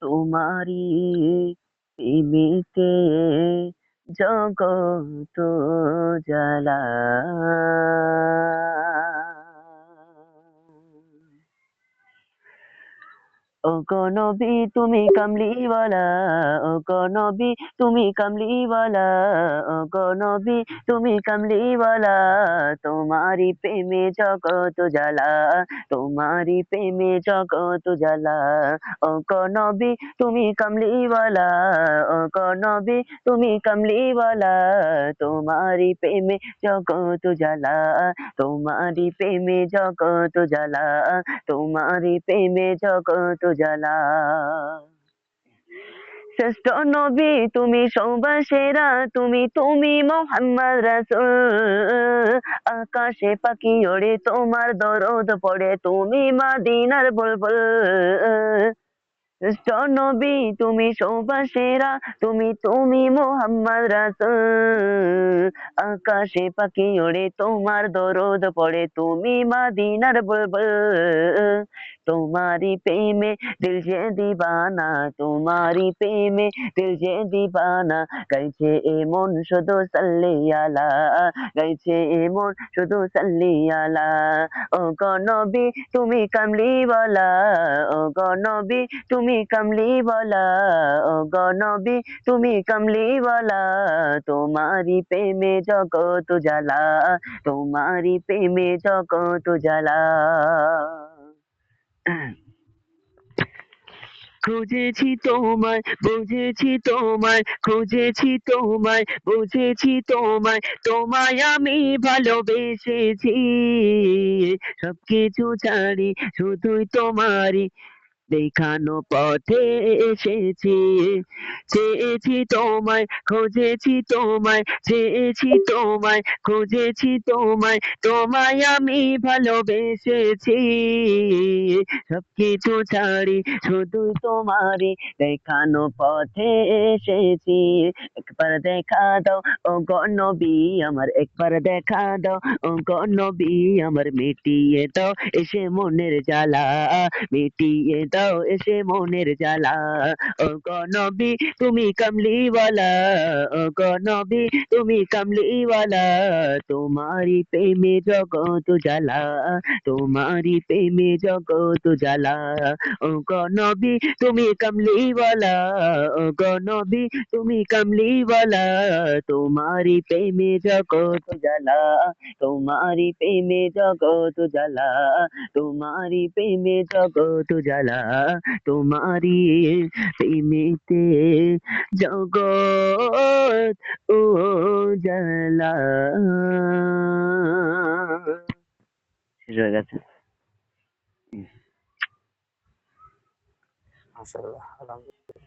তোমারি প্রেমেতে জগত জ্বালা। ওগো নবী তুমি কামলিওয়ালা, ওগো নবী তুমি কামলিওয়ালা, ওগো নবী তুমি কামলিওয়ালা। তোমারি প্রেমে জগত জ্বালা, তোমারি প্রেমে জগত জ্বালা। ওগো নবী তুমি কামলিওয়ালা, ওগো নবী তুমি কামলিওয়ালা। তোমারি প্রেমে জগত জ্বালা, তোমারি প্রেমে জগত জ্বালা, তোমারি প্রেমে জগত জ্বালা। শ্রেষ্ঠ নবী তুমি সবার সেরা, তুমি মোহাম্মদ রাসূল। আকাশে পাখি ওড়ে তোমার দরদ পড়ে, তুমি মদিনার বুলবুল। শ্রেষ্ঠ নবী তুমি সবার সেরা, তুমি মোহাম্মদ রাসূল। আকাশে পাখি ওড়ে তোমার দরদ পড়ে, তুমি মদিনার বুলবুল। তোমারি প্রেমে দিল যে দিবানা, তোমারি প্রেমে দিল যে দিবানা। গাইছে এমন শুধু সাল্লি আলা, গাইছে এমন শুধু সাল্লি আলা। ও গো নবী তুমি কামলিওয়ালা, ও গো নবী তুমি কামলিওয়ালা, ও গো নবী তুমি কামলিওয়ালা। তোমারি প্রেমে জগত জ্বালা, তোমারি প্রেমে জগত জ্বালা। খুঁজেছি তোমায়, বুঝেছি তোমায়, খুঁজেছি তোমায়, বুঝেছি তোমায়, তোমায় আমি ভালোবেসেছি। সবকিছু ছাড়ি শুধুই তোমারই দেখানো পথে এসেছি। চেয়েছি তোমায়, খুঁজেছি তোমায়, চেয়েছি তোমায়, খুঁজেছি তোমায়, তোমায় আমি ভালোবেসেছি। সবকিছু ছাড়ি শুধু তোমারই দেখানো পথে এসেছি। একবার দেখা দাও ও গো নবী আমার, একবার দেখা দাও ও গো নবী আমার। মিটিয়ে দাও এসে মনের জ্বালা, মিটিয়ে দাও এসে মনের জ্বালা। ও গো নবী তুমি কামলিওয়ালা, ও গো নবী তুমি কামলিওয়ালা। তোমারি প্রেমে জগত জ্বালা, তোমারি প্রেমে জগত জ্বালা। ও গো নবী তুমি কামলিওয়ালা, ও গো নবী তুমি কামলিওয়ালা। তোমারি প্রেমে জগত জ্বালা, তোমারি প্রেমে জগত জ্বালা, তোমারি প্রেমে জগত জ্বালা, তোমারি প্রেমেতে জগৎ ও জ্বালা। শেষ হয়ে গেছে। মাশাআল্লাহ, আলহামদুলিল্লাহ।